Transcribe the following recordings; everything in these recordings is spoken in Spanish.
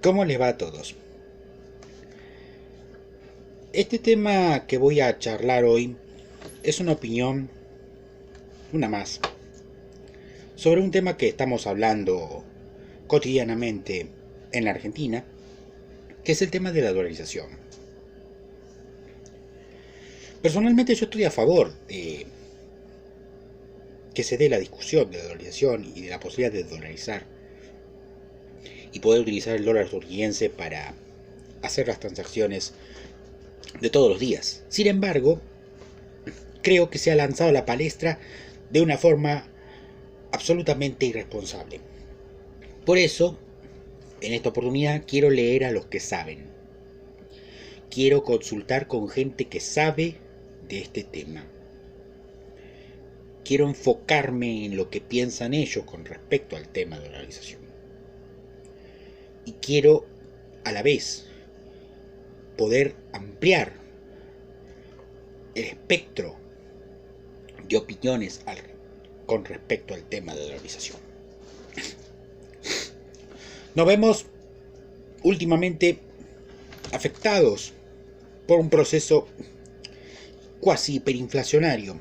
¿Cómo les va a todos? Este tema que voy a charlar hoy es una opinión, una más, sobre un tema que estamos hablando cotidianamente en la Argentina, que es el tema de la dolarización. Personalmente yo estoy a favor de que se dé la discusión de la dolarización y de la posibilidad de dolarizar y poder utilizar el dólar estadounidense para hacer las transacciones de todos los días. Sin embargo, creo que se ha lanzado a la palestra de una forma absolutamente irresponsable. Por eso, en esta oportunidad quiero leer a los que saben. Quiero consultar con gente que sabe de este tema. Quiero enfocarme en lo que piensan ellos con respecto al tema de la dolarización. Y quiero, a la vez, poder ampliar el espectro de opiniones con respecto al tema de la dolarización. Nos vemos últimamente afectados por un proceso cuasi hiperinflacionario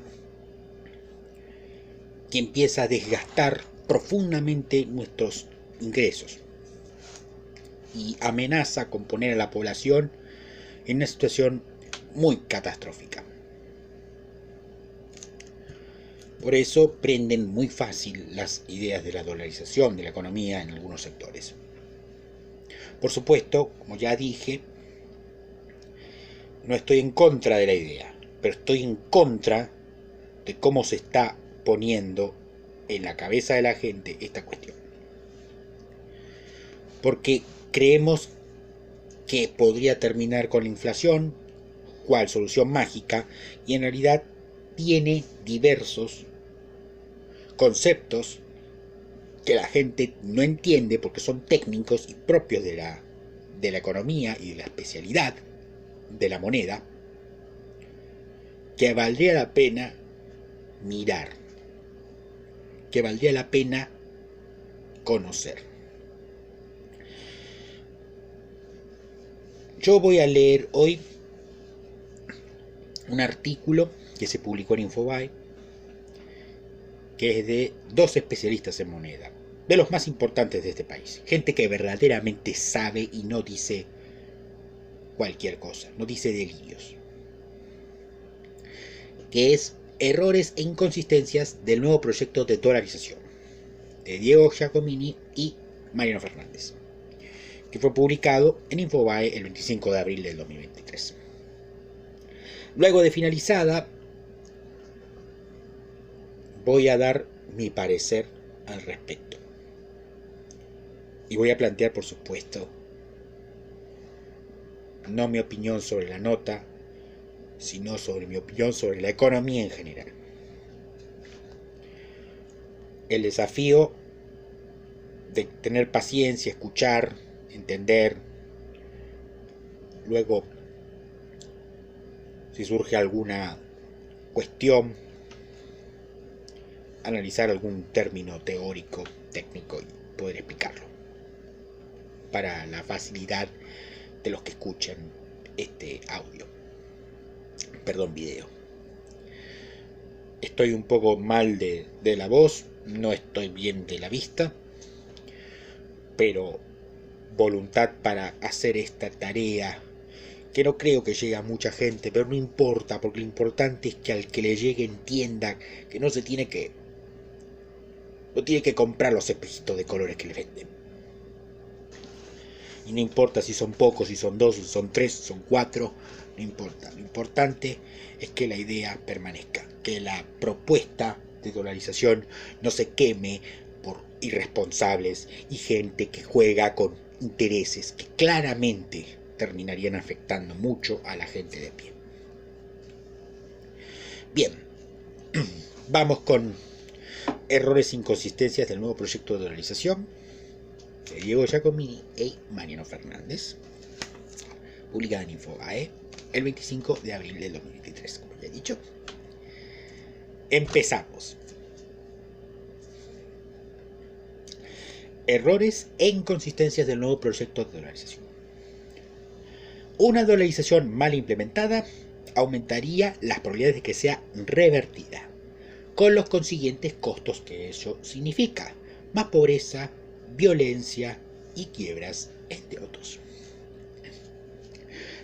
que empieza a desgastar profundamente nuestros ingresos y amenaza con poner a la población en una situación muy catastrófica. Por eso prenden muy fácil las ideas de la dolarización de la economía en algunos sectores. Por supuesto, como ya dije, no estoy en contra de la idea, pero estoy en contra de cómo se está poniendo en la cabeza de la gente esta cuestión. Porque creemos que podría terminar con la inflación, cual solución mágica, y en realidad tiene diversos conceptos que la gente no entiende porque son técnicos y propios de la economía y de la especialidad de la moneda, que valdría la pena mirar, que valdría la pena conocer. Yo voy a leer hoy un artículo que se publicó en Infobae, que es de dos especialistas en moneda, de los más importantes de este país, gente que verdaderamente sabe y no dice cualquier cosa, no dice delirios, que es Errores e inconsistencias del nuevo proyecto de dolarización, de Diego Giacomini y Mariano Fernández, que fue publicado en Infobae el 25 de abril del 2023. Luego de finalizada, voy a dar mi parecer al respecto. Y voy a plantear, por supuesto, no mi opinión sobre la nota, sino sobre mi opinión sobre la economía en general. El desafío de tener paciencia, escuchar, entender, luego, si surge alguna cuestión, analizar algún término teórico, técnico y poder explicarlo para la facilidad de los que escuchan este audio, video. Estoy un poco mal de la voz, no estoy bien de la vista, pero voluntad para hacer esta tarea que no creo que llegue a mucha gente, pero no importa, porque lo importante es que al que le llegue entienda que no tiene que comprar los espejitos de colores que le venden. Y no importa si son pocos, si son dos, si son tres, si son cuatro, no importa. Lo importante es que la idea permanezca, que la propuesta de dolarización no se queme por irresponsables y gente que juega con intereses que claramente terminarían afectando mucho a la gente de pie. Bien, vamos con errores e inconsistencias del nuevo proyecto de dolarización de Diego Giacomini y Mariano Fernández, publicada en Infobae el 25 de abril del 2023, como ya he dicho. Empezamos. Errores e inconsistencias del nuevo proyecto de dolarización. Una dolarización mal implementada aumentaría las probabilidades de que sea revertida, con los consiguientes costos que eso significa: más pobreza, violencia y quiebras, entre otros.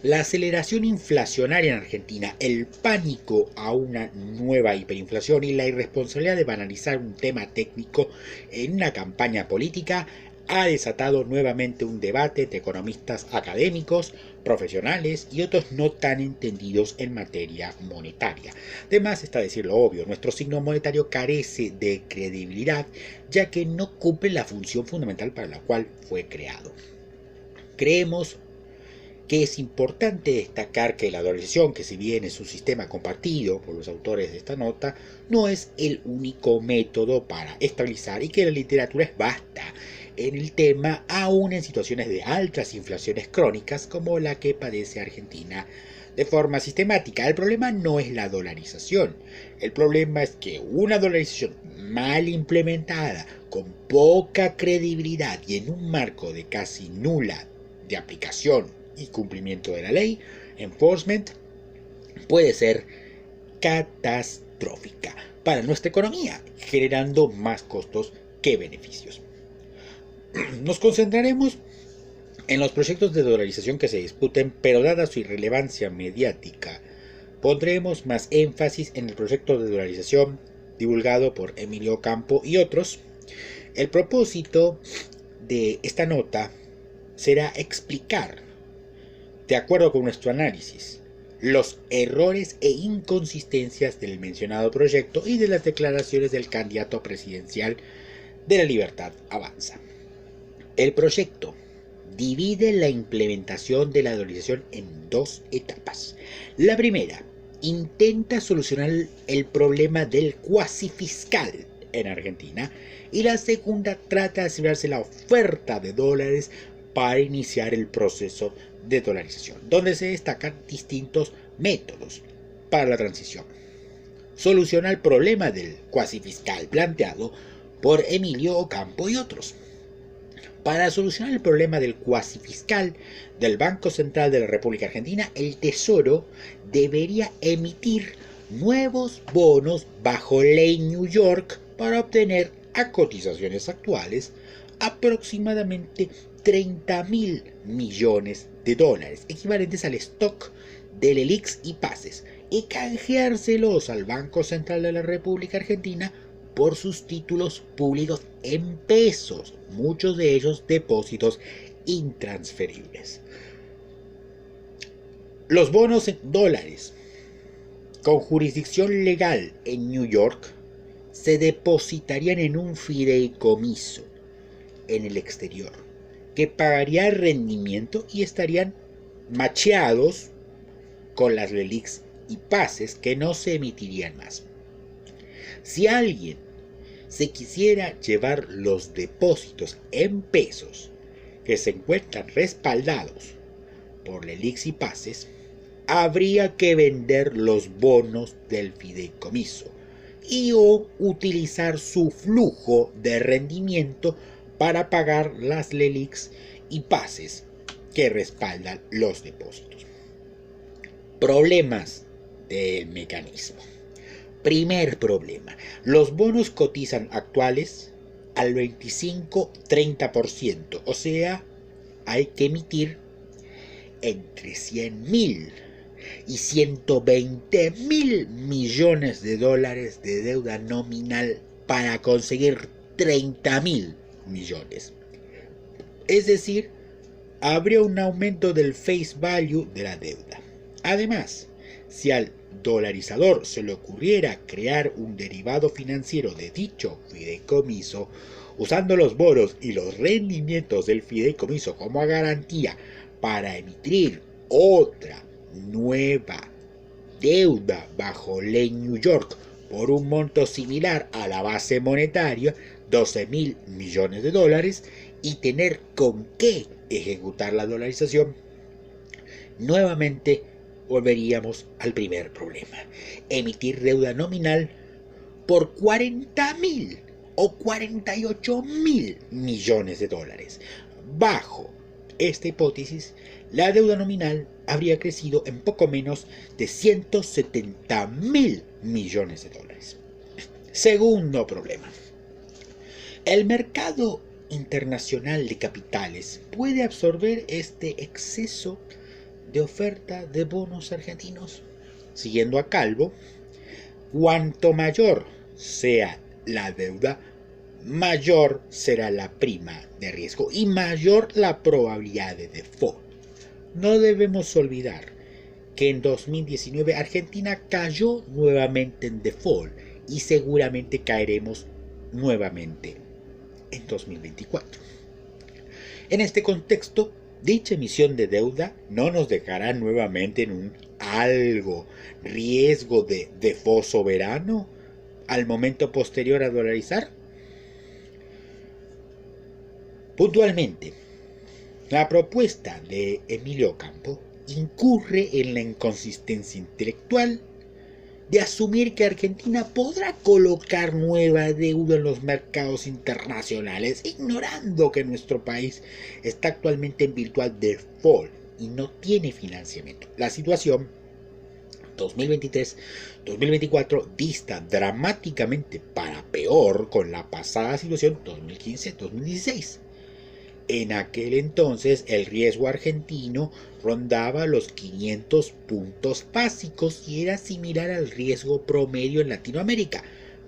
La aceleración inflacionaria en Argentina, el pánico a una nueva hiperinflación y la irresponsabilidad de banalizar un tema técnico en una campaña política ha desatado nuevamente un debate entre economistas académicos, profesionales y otros no tan entendidos en materia monetaria. Además, está decir lo obvio, nuestro signo monetario carece de credibilidad, ya que no cumple la función fundamental para la cual fue creado. Creemos que es importante destacar que la dolarización, que si bien es un sistema compartido por los autores de esta nota, no es el único método para estabilizar, y que la literatura es vasta en el tema, aún en situaciones de altas inflaciones crónicas como la que padece Argentina de forma sistemática. El problema no es la dolarización, el problema es que una dolarización mal implementada, con poca credibilidad y en un marco de casi nula de aplicación y cumplimiento de la ley, enforcement, puede ser catastrófica para nuestra economía, generando más costos que beneficios. Nos concentraremos en los proyectos de dolarización que se disputen, pero dada su irrelevancia mediática, pondremos más énfasis en el proyecto de dolarización divulgado por Emilio Ocampo y otros. El propósito de esta nota será explicar, de acuerdo con nuestro análisis, los errores e inconsistencias del mencionado proyecto y de las declaraciones del candidato presidencial de La Libertad Avanza. El proyecto divide la implementación de la dolarización en dos etapas. La primera intenta solucionar el problema del cuasi fiscal en Argentina, y la segunda trata de asegurarse la oferta de dólares para iniciar el proceso de dolarización, donde se destacan distintos métodos para la transición. Soluciona el problema del cuasi fiscal planteado por Emilio Ocampo y otros. Para solucionar el problema del cuasi fiscal del Banco Central de la República Argentina, el Tesoro debería emitir nuevos bonos bajo ley New York para obtener a cotizaciones actuales aproximadamente 30.000 millones de dólares, equivalentes al stock de LELIQs y PASES, y canjeárselos al Banco Central de la República Argentina por sus títulos públicos en pesos, muchos de ellos depósitos intransferibles. Los bonos en dólares con jurisdicción legal en New York se depositarían en un fideicomiso en el exterior, que pagaría rendimiento y estarían macheados con las LELIQs y PASES, que no se emitirían más. Si alguien se quisiera llevar los depósitos en pesos que se encuentran respaldados por LELIQs y PASES, habría que vender los bonos del fideicomiso y o utilizar su flujo de rendimiento para pagar las LELIQs y PASES que respaldan los depósitos. Problemas del mecanismo. Primer problema: los bonos cotizan actuales al 25-30%, o sea, hay que emitir entre 100.000 y 120.000 millones de dólares de deuda nominal para conseguir 30.000 millones. Es decir, habría un aumento del face value de la deuda. Además, si al dolarizador se le ocurriera crear un derivado financiero de dicho fideicomiso, usando los bonos y los rendimientos del fideicomiso como garantía para emitir otra nueva deuda bajo ley New York por un monto similar a la base monetaria, 12.000 millones de dólares, y tener con qué ejecutar la dolarización, nuevamente volveríamos al primer problema: emitir deuda nominal por 40.000 o 48.000 millones de dólares. Bajo esta hipótesis, la deuda nominal habría crecido en poco menos de 170.000 millones de dólares. Segundo problema. El mercado internacional de capitales puede absorber este exceso de oferta de bonos argentinos. Siguiendo a Calvo, cuanto mayor sea la deuda, mayor será la prima de riesgo y mayor la probabilidad de default. No debemos olvidar que en 2019 Argentina cayó nuevamente en default y seguramente caeremos nuevamente en 2024. En este contexto, dicha emisión de deuda no nos dejará nuevamente en un algo riesgo de default soberano al momento posterior a dolarizar. Puntualmente, la propuesta de Emilio Campo incurre en la inconsistencia intelectual de asumir que Argentina podrá colocar nueva deuda en los mercados internacionales, ignorando que nuestro país está actualmente en virtual default y no tiene financiamiento. La situación 2023-2024 dista dramáticamente para peor con la pasada situación 2015-2016. En aquel entonces el riesgo argentino rondaba los 500 puntos básicos y era similar al riesgo promedio en Latinoamérica,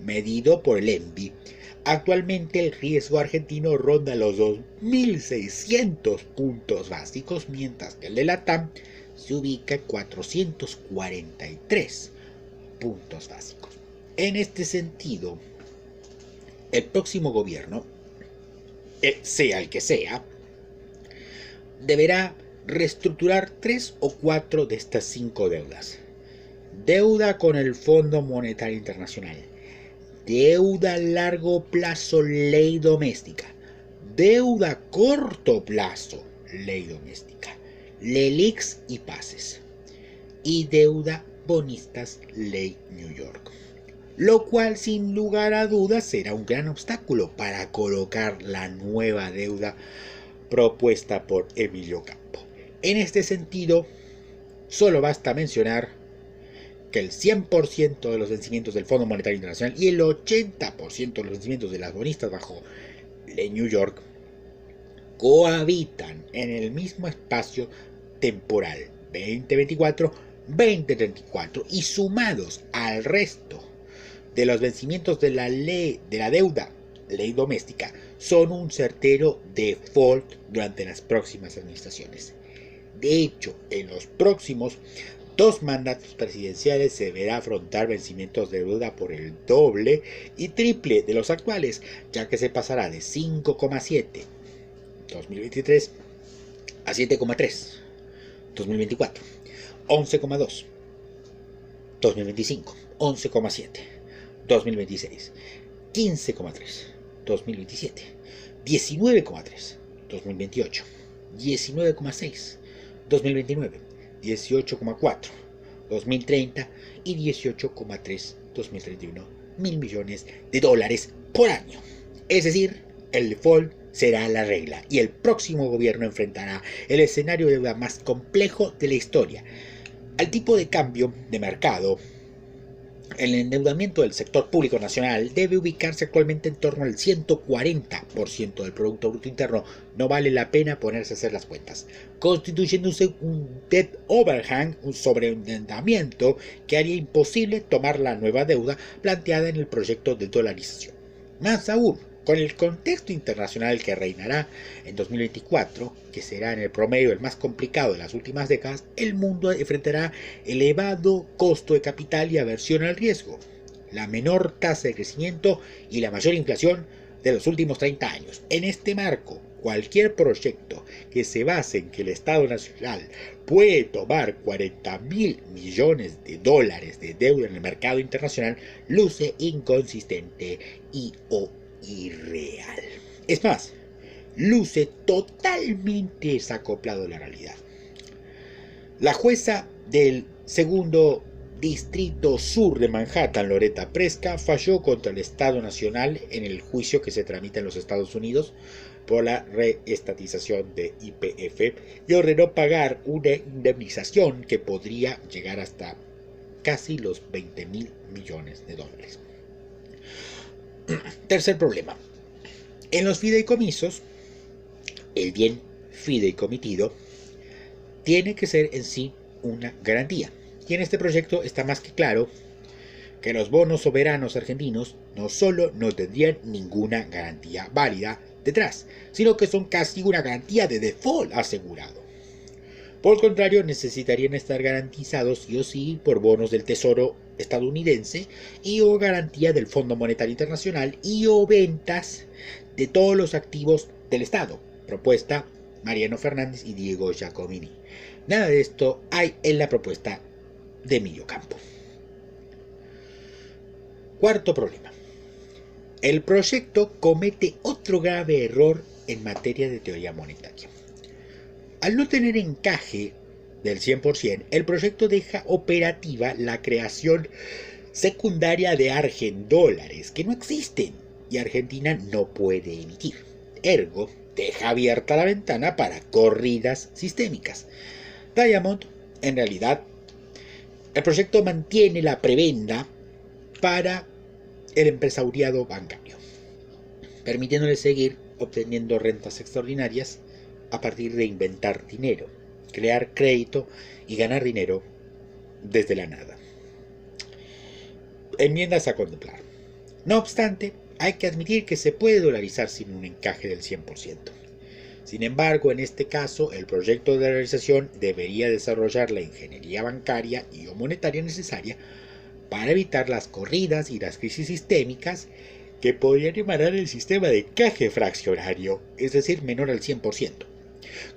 medido por el ENBI. Actualmente el riesgo argentino ronda los 2.600 puntos básicos, mientras que el de LATAM se ubica en 443 puntos básicos. En este sentido, el próximo gobierno, sea el que sea, deberá reestructurar 3 o 4 de estas 5 deudas. Deuda con el Fondo Monetario Internacional, deuda a largo plazo, ley doméstica, deuda a corto plazo, ley doméstica, LELIQs y PASES, y deuda bonistas, ley New York. Lo cual sin lugar a dudas será un gran obstáculo para colocar la nueva deuda propuesta por Emilio Campo. En este sentido, solo basta mencionar que el 100% de los vencimientos del Fondo Monetario Internacional y el 80% de los vencimientos de las bonistas bajo ley New York cohabitan en el mismo espacio temporal 2024-2034 y sumados al resto de los vencimientos de la deuda, ley doméstica, son un certero default durante las próximas administraciones. De hecho, en los próximos 2 mandatos presidenciales se deberá afrontar vencimientos de deuda por el doble y triple de los actuales, ya que se pasará de 5,7 2023 a 7,3 2024, 11,2 2025, 11,7 2026, 15,3 2027, 19,3 2028, 19,6 2029, 18,4 2030 y 18,3 2031 mil millones de dólares por año. Es decir, el default será la regla y el próximo gobierno enfrentará el escenario de deuda más complejo de la historia. Al tipo de cambio de mercado, el endeudamiento del sector público nacional debe ubicarse actualmente en torno al 140% del Producto Bruto Interno. No vale la pena ponerse a hacer las cuentas, constituyéndose un debt overhang, un sobreendeudamiento que haría imposible tomar la nueva deuda planteada en el proyecto de dolarización. Más aún, con el contexto internacional que reinará en 2024, que será en el promedio el más complicado de las últimas décadas, el mundo enfrentará elevado costo de capital y aversión al riesgo, la menor tasa de crecimiento y la mayor inflación de los últimos 30 años. En este marco, cualquier proyecto que se base en que el Estado Nacional puede tomar 40.000 millones de dólares de deuda en el mercado internacional luce inconsistente y irreal. Es más, luce totalmente desacoplado de la realidad. La jueza del segundo Distrito Sur de Manhattan, Loretta Preska, falló contra el Estado Nacional en el juicio que se tramita en los Estados Unidos por la reestatización de YPF y ordenó pagar una indemnización que podría llegar hasta casi los 20.000 millones de dólares. Tercer problema. En los fideicomisos, el bien fideicomitido tiene que ser en sí una garantía. Y en este proyecto está más que claro que los bonos soberanos argentinos no solo no tendrían ninguna garantía válida detrás, sino que son casi una garantía de default asegurado. Por el contrario, necesitarían estar garantizados sí o sí por bonos del Tesoro estadounidense y o garantía del Fondo Monetario Internacional y o ventas de todos los activos del Estado. Propuesta Mariano Fernández y Diego Giacomini. Nada de esto hay en la propuesta de Emilio Campo. Cuarto problema. El proyecto comete otro grave error en materia de teoría monetaria. Al no tener encaje del 100%, el proyecto deja operativa la creación secundaria de argendólares que no existen y Argentina no puede emitir. Ergo, deja abierta la ventana para corridas sistémicas. Diamond, en realidad, el proyecto mantiene la prebenda para el empresariado bancario, permitiéndole seguir obteniendo rentas extraordinarias a partir de inventar dinero, crear crédito y ganar dinero desde la nada. Enmiendas a contemplar. No obstante, hay que admitir que se puede dolarizar sin un encaje del 100%. Sin embargo, en este caso, el proyecto de dolarización debería desarrollar la ingeniería bancaria y o monetaria necesaria para evitar las corridas y las crisis sistémicas que podrían emanar el sistema de encaje fraccionario, es decir, menor al 100%,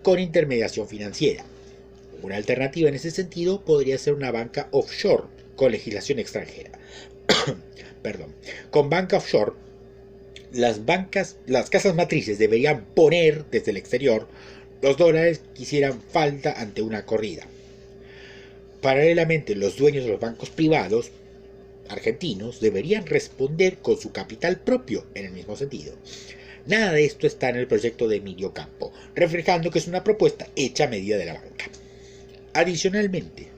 con intermediación financiera. Una alternativa en ese sentido podría ser una banca offshore con legislación extranjera. Con banca offshore, las casas matrices deberían poner desde el exterior los dólares que hicieran falta ante una corrida. Paralelamente, los dueños de los bancos privados argentinos deberían responder con su capital propio en el mismo sentido. Nada de esto está en el proyecto de Emilio Campo, reflejando que es una propuesta hecha a medida de la banca. Adicionalmente,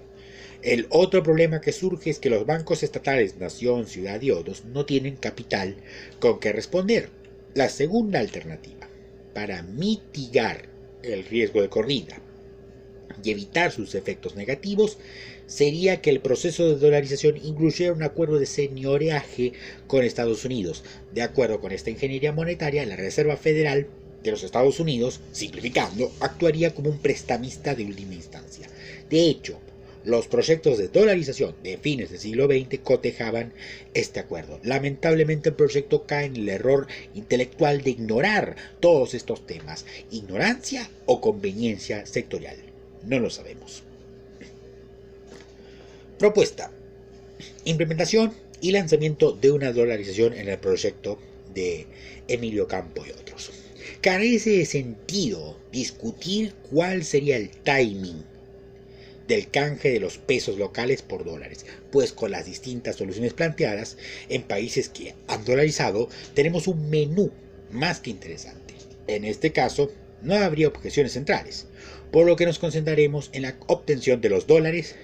el otro problema que surge es que los bancos estatales Nación, Ciudad y otros no tienen capital con que responder. La segunda alternativa, para mitigar el riesgo de corrida y evitar sus efectos negativos, sería que el proceso de dolarización incluyera un acuerdo de señoreaje con Estados Unidos. De acuerdo con esta ingeniería monetaria, la Reserva Federal de los Estados Unidos, simplificando, actuaría como un prestamista de última instancia. De hecho, los proyectos de dolarización de fines del siglo XX cotejaban este acuerdo. Lamentablemente el proyecto cae en el error intelectual de ignorar todos estos temas. ¿Ignorancia o conveniencia sectorial? No lo sabemos. Propuesta. Implementación y lanzamiento de una dolarización en el proyecto de Emilio Campo y otros. Carece de sentido discutir cuál sería el timing del canje de los pesos locales por dólares, pues con las distintas soluciones planteadas en países que han dolarizado tenemos un menú más que interesante. En este caso no habría objeciones centrales, por lo que nos concentraremos en la obtención de los dólares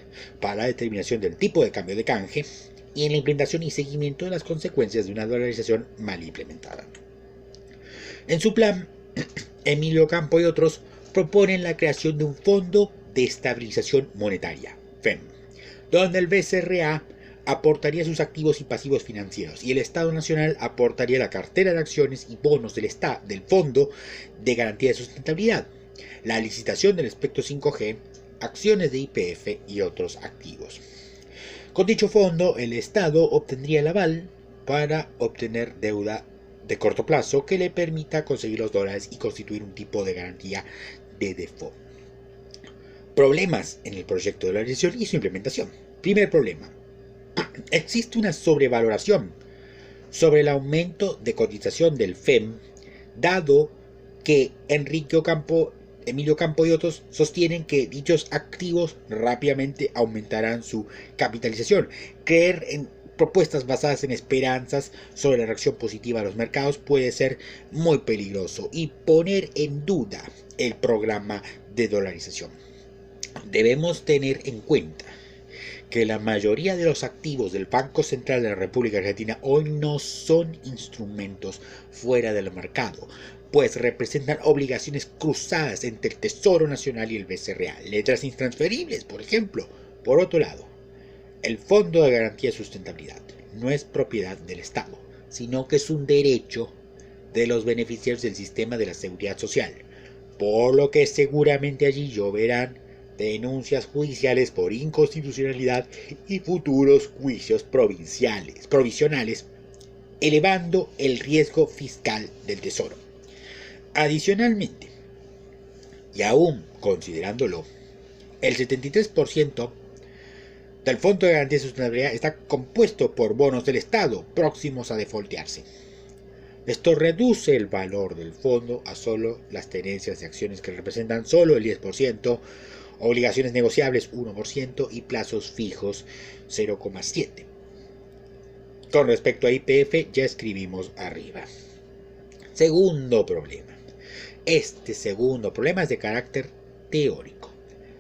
para la determinación del tipo de cambio de canje y en la implementación y seguimiento de las consecuencias de una dolarización mal implementada. En su plan, Emilio Campo y otros proponen la creación de un fondo de estabilización monetaria, FEM, donde el BCRA aportaría sus activos y pasivos financieros y el Estado Nacional aportaría la cartera de acciones y bonos del Fondo de Garantía de Sustentabilidad, la licitación del espectro 5G, acciones de YPF y otros activos. Con dicho fondo, el Estado obtendría el aval para obtener deuda de corto plazo que le permita conseguir los dólares y constituir un tipo de garantía de default. Problemas en el proyecto de dolarización y su implementación. Primer problema. Existe una sobrevaloración sobre el aumento de cotización del FEM, dado que Emilio Campo Emilio Campo y otros sostienen que dichos activos rápidamente aumentarán su capitalización. Creer en propuestas basadas en esperanzas sobre la reacción positiva a los mercados puede ser muy peligroso y poner en duda el programa de dolarización. Debemos tener en cuenta que la mayoría de los activos del Banco Central de la República Argentina hoy no son instrumentos fuera del mercado, pues representan obligaciones cruzadas entre el Tesoro Nacional y el BCRA, letras intransferibles, por ejemplo. Por otro lado, el Fondo de Garantía de Sustentabilidad no es propiedad del Estado, sino que es un derecho de los beneficiarios del sistema de la seguridad social, por lo que seguramente allí lloverán denuncias judiciales por inconstitucionalidad y futuros juicios provisionales, elevando el riesgo fiscal del Tesoro. Adicionalmente, y aún considerándolo, el 73% del Fondo de Garantía de Sustentabilidad está compuesto por bonos del Estado próximos a defaultearse. Esto reduce el valor del fondo a solo las tenencias de acciones que representan solo el 10%, obligaciones negociables 1% y plazos fijos 0,7%. Con respecto a YPF ya escribimos arriba. Segundo problema. Este segundo problema es de carácter teórico.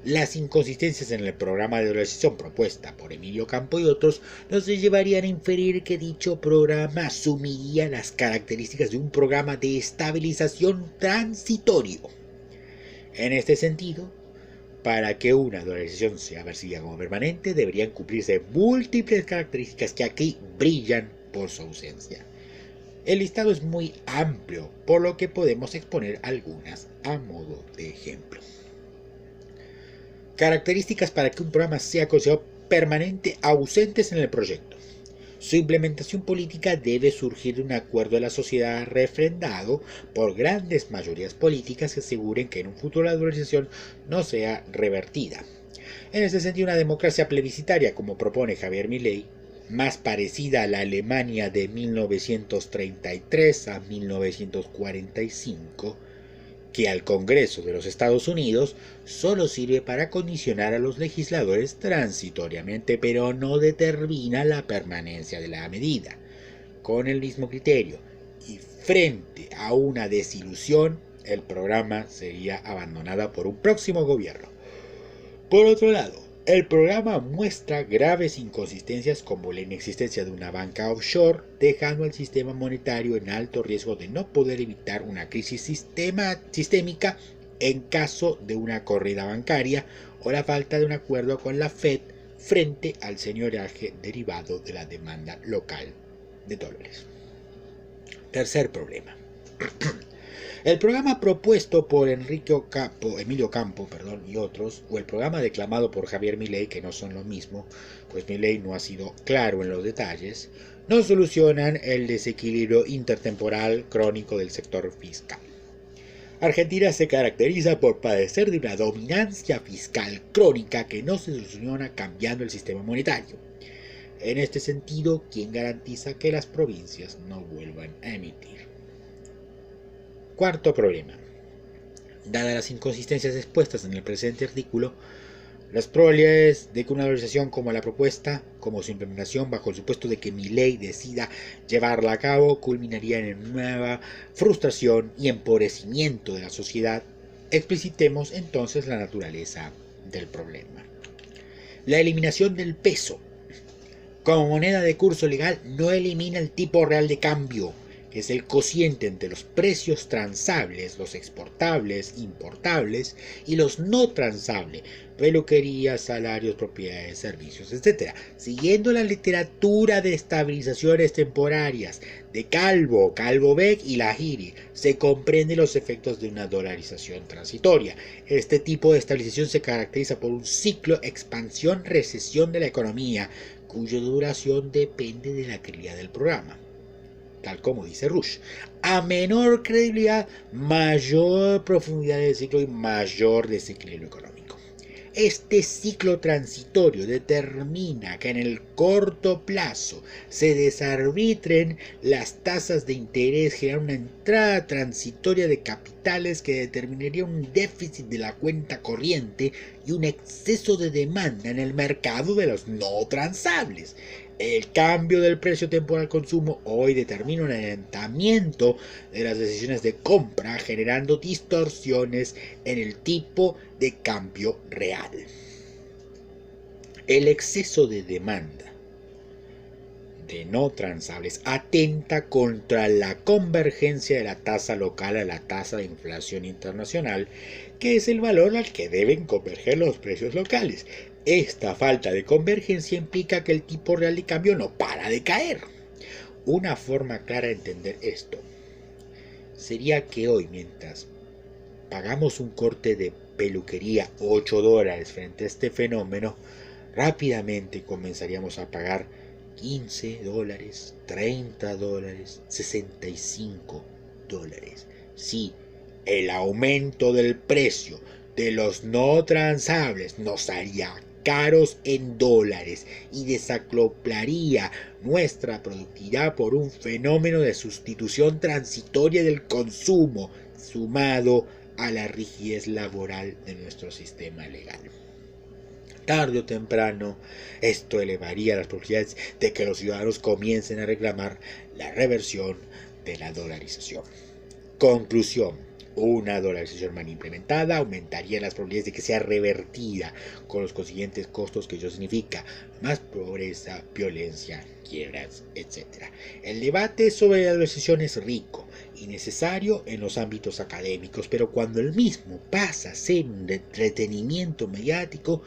Las inconsistencias en el programa de dolarización propuesta por Emilio Campo y otros nos llevarían a inferir que dicho programa asumiría las características de un programa de estabilización transitorio. En este sentido, para que una dolarización sea percibida como permanente, deberían cumplirse múltiples características que aquí brillan por su ausencia. El listado es muy amplio, por lo que podemos exponer algunas a modo de ejemplo. Características para que un programa sea considerado permanente ausentes en el proyecto. Su implementación política debe surgir de un acuerdo de la sociedad refrendado por grandes mayorías políticas que aseguren que en un futuro la dolarización no sea revertida. En este sentido, una democracia plebiscitaria, como propone Javier Milei, más parecida a la Alemania de 1933 a 1945 que al Congreso de los Estados Unidos, solo sirve para condicionar a los legisladores transitoriamente, pero no determina la permanencia de la medida. Con el mismo criterio y frente a una desilusión, el programa sería abandonado por un próximo gobierno. Por otro lado, el programa muestra graves inconsistencias como la inexistencia de una banca offshore, dejando al sistema monetario en alto riesgo de no poder evitar una crisis sistémica en caso de una corrida bancaria o la falta de un acuerdo con la Fed frente al señoreaje derivado de la demanda local de dólares. Tercer problema. El programa propuesto por Emilio Campo y otros, o el programa declamado por Javier Milei, que no son lo mismo, pues Milei no ha sido claro en los detalles, no solucionan el desequilibrio intertemporal crónico del sector fiscal. Argentina se caracteriza por padecer de una dominancia fiscal crónica que no se soluciona cambiando el sistema monetario. En este sentido, ¿quién garantiza que las provincias no vuelvan a emitir? Cuarto problema. Dadas las inconsistencias expuestas en el presente artículo, las probabilidades de que una dolarización como la propuesta, como su implementación bajo el supuesto de que Milei decida llevarla a cabo, culminarían en nueva frustración y empobrecimiento de la sociedad. Explicitemos entonces la naturaleza del problema. La eliminación del peso como moneda de curso legal no elimina el tipo real de cambio, que es el cociente entre los precios transables, los exportables, importables y los no transables, peluquería, salarios, propiedades, servicios, etc. Siguiendo la literatura de estabilizaciones temporarias de Calvo Beck y Lahiri, se comprenden los efectos de una dolarización transitoria. Este tipo de estabilización se caracteriza por un ciclo expansión-recesión de la economía, cuya duración depende de la credibilidad del programa. Tal como dice Rush, a menor credibilidad, mayor profundidad del ciclo y mayor desequilibrio económico. Este ciclo transitorio determina que en el corto plazo se desarbitren las tasas de interés, generando una entrada transitoria de capital tales que determinaría un déficit de la cuenta corriente y un exceso de demanda en el mercado de los no transables. El cambio del precio temporal al consumo hoy determina un alentamiento de las decisiones de compra, generando distorsiones en el tipo de cambio real. El exceso de demanda de no transables atenta contra la convergencia de la tasa local a la tasa de inflación internacional, que es el valor al que deben converger los precios locales. Esta falta de convergencia implica que el tipo real de cambio no para de caer. Una forma clara de entender esto sería que hoy, mientras pagamos un corte de peluquería $8 frente a este fenómeno, rápidamente comenzaríamos a pagar $15, $30, $65. Sí, el aumento del precio de los no transables nos haría caros en dólares y desacoplaría nuestra productividad por un fenómeno de sustitución transitoria del consumo, sumado a la rigidez laboral de nuestro sistema legal. Tarde o temprano, esto elevaría las probabilidades de que los ciudadanos comiencen a reclamar la reversión de la dolarización. Conclusión: una dolarización mal implementada aumentaría las probabilidades de que sea revertida, con los consiguientes costos que ello significa: más pobreza, violencia, quiebras, etc. El debate sobre la dolarización es rico y necesario en los ámbitos académicos, pero cuando el mismo pasa a ser un entretenimiento mediático,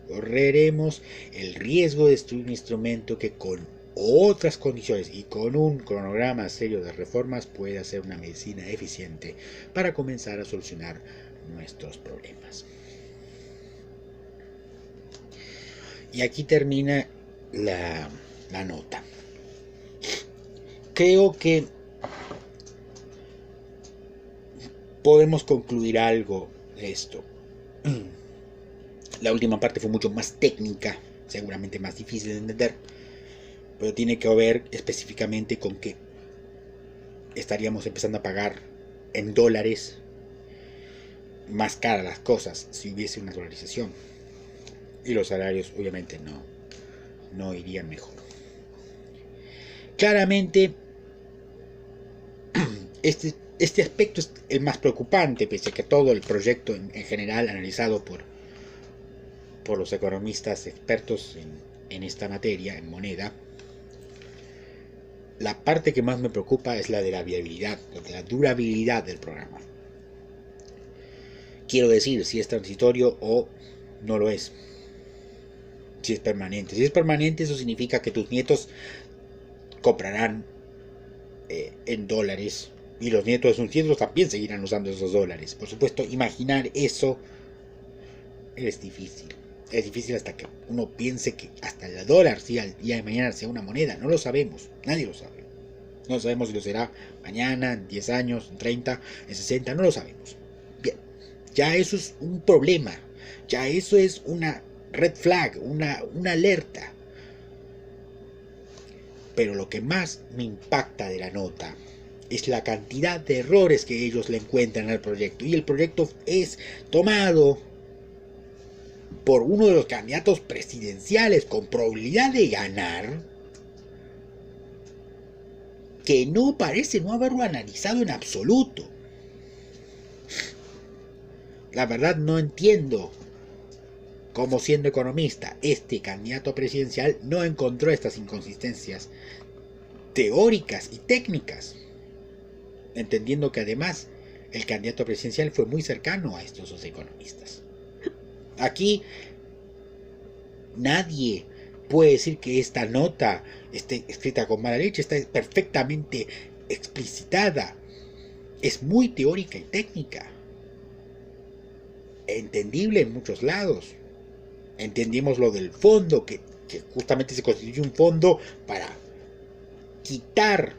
correremos el riesgo de destruir un instrumento que con otras condiciones y con un cronograma serio de reformas puede ser una medicina eficiente para comenzar a solucionar nuestros problemas. Y aquí termina la nota. Creo que podemos concluir algo de esto. La última parte fue mucho más técnica, seguramente más difícil de entender, pero tiene que ver específicamente con que estaríamos empezando a pagar en dólares más caras las cosas si hubiese una dolarización, y los salarios obviamente no irían mejor. Claramente este aspecto es el más preocupante, pese a que todo el proyecto en general analizado por los economistas expertos en esta materia, en moneda, la parte que más me preocupa es la de la viabilidad, de la durabilidad del programa. Quiero decir, si es transitorio o no lo es. Si es permanente. Si es permanente, eso significa que tus nietos comprarán en dólares, y los nietos de sus nietos también seguirán usando esos dólares. Por supuesto, imaginar eso es difícil. Es difícil hasta que uno piense que hasta el dólar, si al día de mañana sea una moneda. No lo sabemos, nadie lo sabe. No sabemos si lo será mañana, en 10 años, en 30, en 60, no lo sabemos. Bien, ya eso es un problema. Ya eso es una red flag, una alerta. Pero lo que más me impacta de la nota es la cantidad de errores que ellos le encuentran al proyecto. Y el proyecto es tomado por uno de los candidatos presidenciales con probabilidad de ganar, que no parece no haberlo analizado en absoluto. La verdad no entiendo cómo, siendo economista, este candidato presidencial no encontró estas inconsistencias teóricas y técnicas, entendiendo que además el candidato presidencial fue muy cercano a estos dos economistas. Aquí nadie puede decir que esta nota esté escrita con mala leche, está perfectamente explicitada, es muy teórica y técnica, entendible en muchos lados. Entendimos lo del fondo, que justamente se constituye un fondo para quitar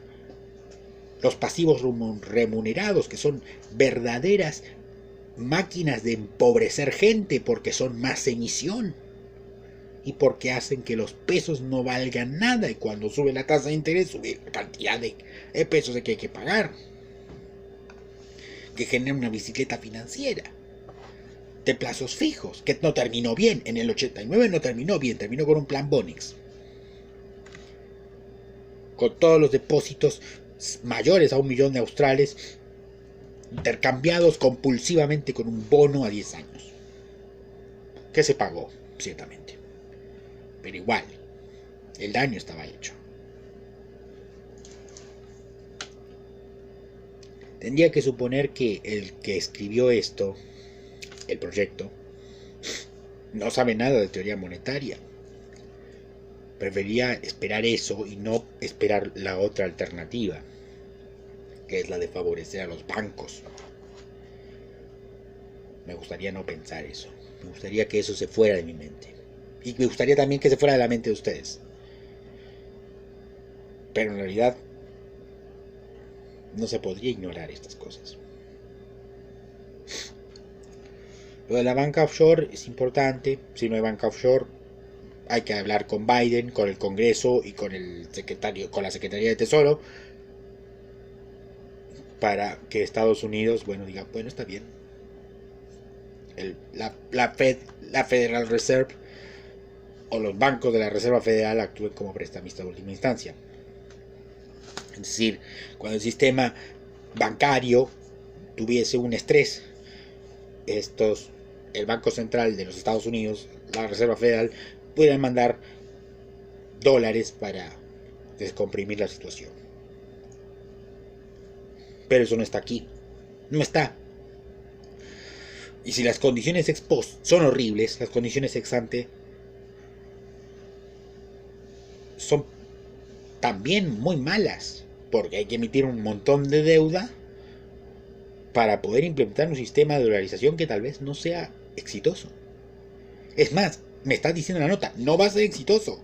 los pasivos remunerados, que son verdaderas máquinas de empobrecer gente, porque son más emisión y porque hacen que los pesos no valgan nada, y cuando sube la tasa de interés sube la cantidad de pesos que hay que pagar. que genera una bicicleta financiera de plazos fijos, que no terminó bien. En el 89 no terminó bien, terminó con un plan Bonex, con todos los depósitos mayores a 1 millón de australes intercambiados compulsivamente con un bono a 10 años, que se pagó, ciertamente, pero igual, el daño estaba hecho. Tendría que suponer que el que escribió esto, el proyecto, no sabe nada de teoría monetaria. Prefería esperar eso y no esperar la otra alternativa, que es la de favorecer a los bancos. Me gustaría no pensar eso. Me gustaría que eso se fuera de mi mente. Y me gustaría también que se fuera de la mente de ustedes. Pero en realidad no se podría ignorar estas cosas. Lo de la banca offshore es importante. Si no hay banca offshore, hay que hablar con Biden, con el Congreso y con la Secretaría de Tesoro, para que Estados Unidos, diga, bueno, está bien. La Federal Reserve o los bancos de la Reserva Federal actúen como prestamistas de última instancia. Es decir, cuando el sistema bancario tuviese un estrés, el Banco Central de los Estados Unidos, la Reserva Federal, pudieran mandar dólares para descomprimir la situación. Pero eso no está aquí. No está. Y si las condiciones ex post son horribles, las condiciones ex ante son también muy malas, porque hay que emitir un montón de deuda para poder implementar un sistema de dolarización que tal vez no sea exitoso. Es más, me está diciendo la nota, no va a ser exitoso.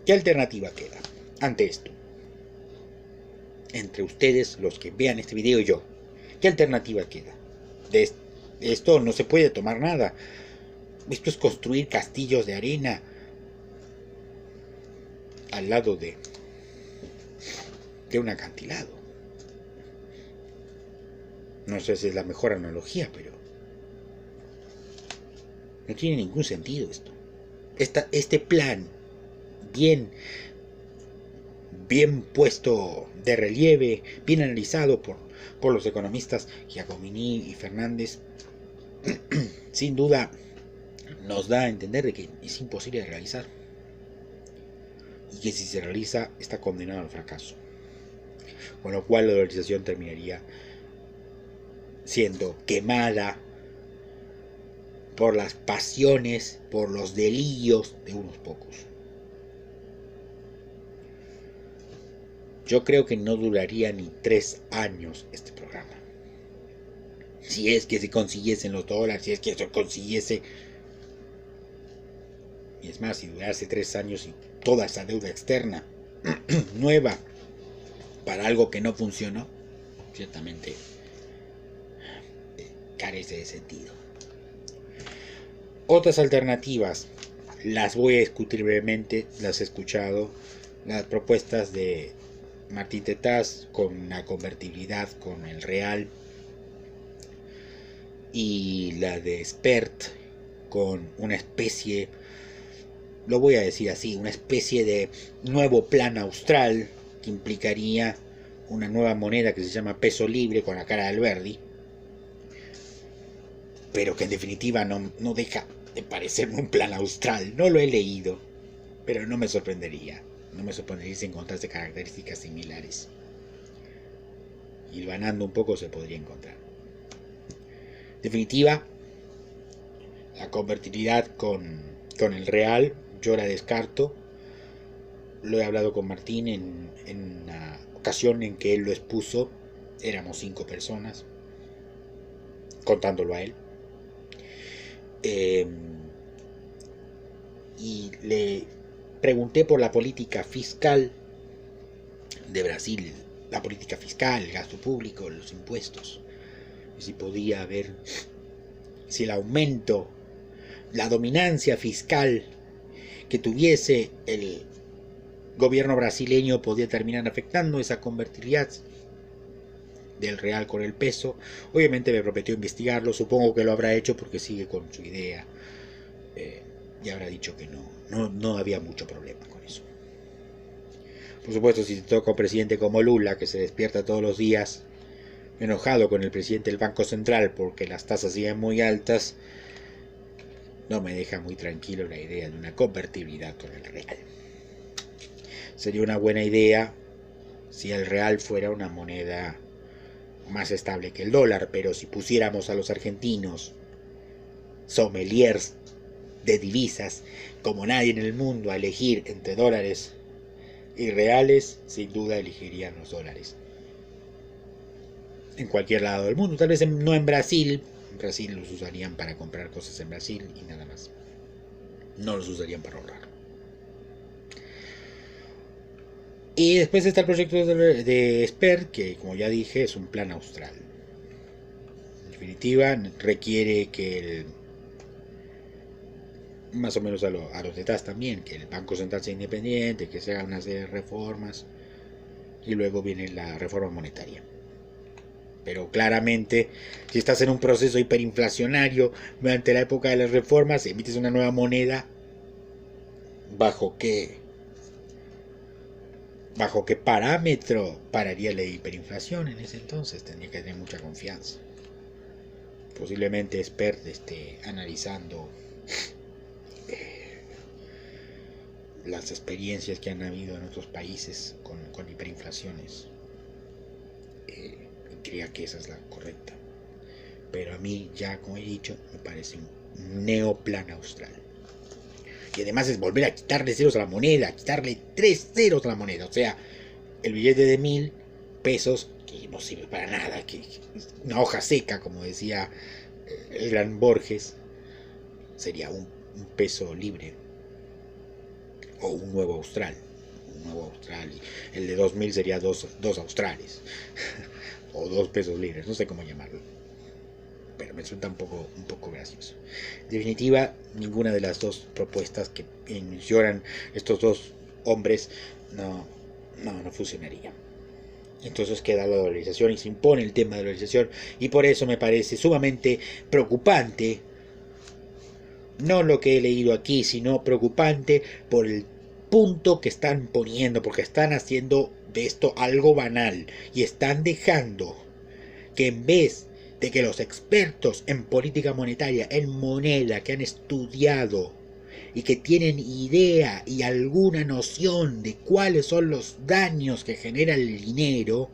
¿Qué alternativa queda ante esto? Entre ustedes, los que vean este video, y yo, ¿qué alternativa queda? De esto no se puede tomar nada. Esto es construir castillos de arena al lado de un acantilado. No sé si es la mejor analogía, pero no tiene ningún sentido esto. Este plan bien puesto de relieve, bien analizado por los economistas Giacomini y Fernández, sin duda nos da a entender de que es imposible de realizar, y que si se realiza está condenado al fracaso, con lo cual la dolarización terminaría siendo quemada por las pasiones, por los delirios de unos pocos. Yo creo que no duraría ni 3 años este programa. Si es que se consiguiesen los dólares, si es que se consiguiese. Y es más, si durase 3 años y toda esa deuda externa nueva para algo que no funcionó, ciertamente carece de sentido. Otras alternativas las voy a discutir brevemente, las he escuchado. Las propuestas de Martín Tetaz con la convertibilidad con el real, y la de Spert con una especie, lo voy a decir así, una especie de nuevo plan austral que implicaría una nueva moneda que se llama peso libre con la cara de Alberdi, pero que en definitiva no deja de parecerme un plan austral. No lo he leído, pero no me sorprendería si encontrase características similares. Hilvanando un poco se podría encontrar. En definitiva, la convertibilidad con el real yo la descarto. Lo he hablado con Martín en una ocasión en que él lo expuso. Éramos 5 personas, contándolo a él. Y le pregunté por la política fiscal de Brasil, la política fiscal, el gasto público, los impuestos, y si podía haber, si el aumento, la dominancia fiscal que tuviese el gobierno brasileño podía terminar afectando esa convertibilidad. del real con el peso. Obviamente me prometió investigarlo, supongo que lo habrá hecho porque sigue con su idea. Y habrá dicho que no había mucho problema con eso. Por supuesto, si te toca un presidente como Lula, que se despierta todos los días enojado con el presidente del Banco Central porque las tasas siguen muy altas, no me deja muy tranquilo la idea de una convertibilidad con el real. Sería una buena idea si el real fuera una moneda más estable que el dólar, pero si pusiéramos a los argentinos sommeliers de divisas como nadie en el mundo a elegir entre dólares y reales, sin duda elegirían los dólares. En cualquier lado del mundo, tal vez no en Brasil. En Brasil los usarían para comprar cosas en Brasil y nada más. No los usarían para ahorrar. Y después está el proyecto de Esper, que como ya dije es un plan austral. En definitiva, requiere que más o menos a los detalles también, que el Banco Central sea independiente, que se hagan una serie de reformas, y luego viene la reforma monetaria. Pero claramente, si estás en un proceso hiperinflacionario durante la época de las reformas, emites una nueva moneda, ¿bajo qué parámetro pararía la hiperinflación en ese entonces? Tendría que tener mucha confianza. Posiblemente Expert esté analizando las experiencias que han habido en otros países con hiperinflaciones. Creía que esa es la correcta. Pero a mí, ya como he dicho, me parece un neoplan austral. Y además es volver a quitarle ceros a la moneda, quitarle 3 ceros a la moneda. O sea, el billete de 1000 pesos, que no sirve para nada, que una hoja seca, como decía el gran Borges, sería un peso libre. O un nuevo austral. Y el de 2000 sería dos australes. O 2 pesos libres, no sé cómo llamarlo. Pero me resulta un poco gracioso. En definitiva, ninguna de las dos propuestas que mencionan estos dos hombres no funcionaría. Entonces queda la dolarización y se impone el tema de la dolarización, y por eso me parece sumamente preocupante, no lo que he leído aquí, sino preocupante por el punto que están poniendo, porque están haciendo de esto algo banal y están dejando que en vez de que los expertos en política monetaria, en moneda, que han estudiado y que tienen idea y alguna noción de cuáles son los daños que genera el dinero,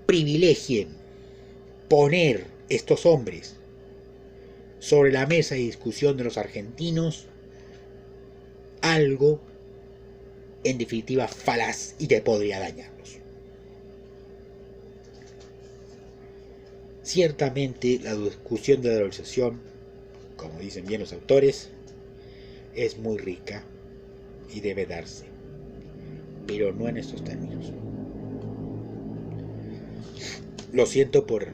privilegien poner estos hombres sobre la mesa de discusión de los argentinos algo en definitiva falaz y que podría dañarlos. Ciertamente la discusión de la dolarización, como dicen bien los autores, es muy rica y debe darse, pero no en estos términos. Lo siento por...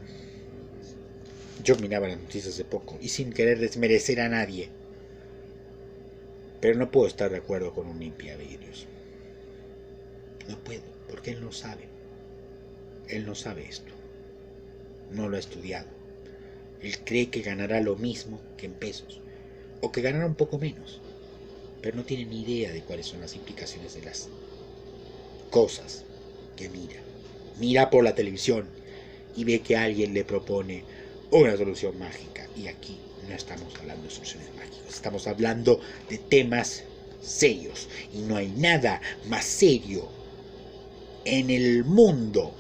Yo miraba las noticias hace poco y sin querer desmerecer a nadie, pero no puedo estar de acuerdo con un limpiavidrios. No puedo, porque él no sabe. Él no sabe esto. No lo ha estudiado. Él cree que ganará lo mismo que en pesos, o que ganará un poco menos, pero no tiene ni idea de cuáles son las implicaciones de las cosas que mira. Mira por la televisión y ve que alguien le propone una solución mágica, y aquí no estamos hablando de soluciones mágicas, estamos hablando de temas serios, y no hay nada más serio en el mundo,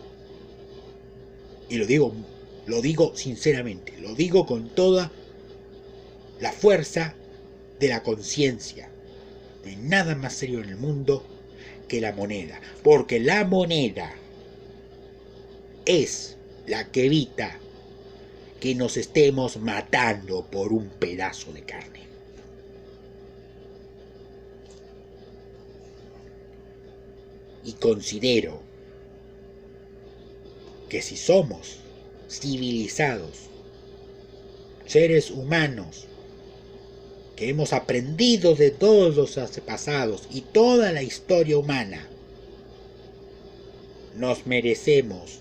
y lo digo sinceramente, lo digo con toda la fuerza de la conciencia, no hay nada más serio en el mundo que la moneda, porque la moneda es la que evita que nos estemos matando por un pedazo de carne. Y considero que si somos civilizados, seres humanos, que hemos aprendido de todos los antepasados y toda la historia humana, nos merecemos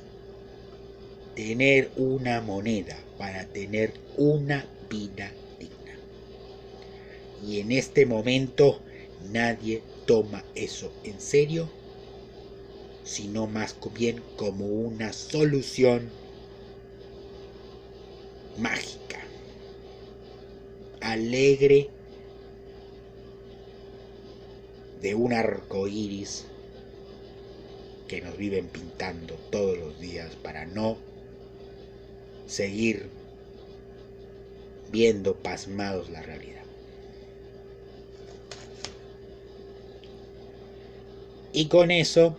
tener una moneda para tener una vida digna. Y en este momento nadie toma eso en serio, sino más bien como una solución mágica, alegre, de un arco iris que nos viven pintando todos los días para no seguir viendo pasmados la realidad. Y con eso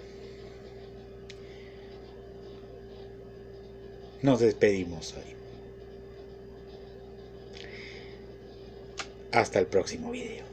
nos despedimos hoy. Hasta el próximo video.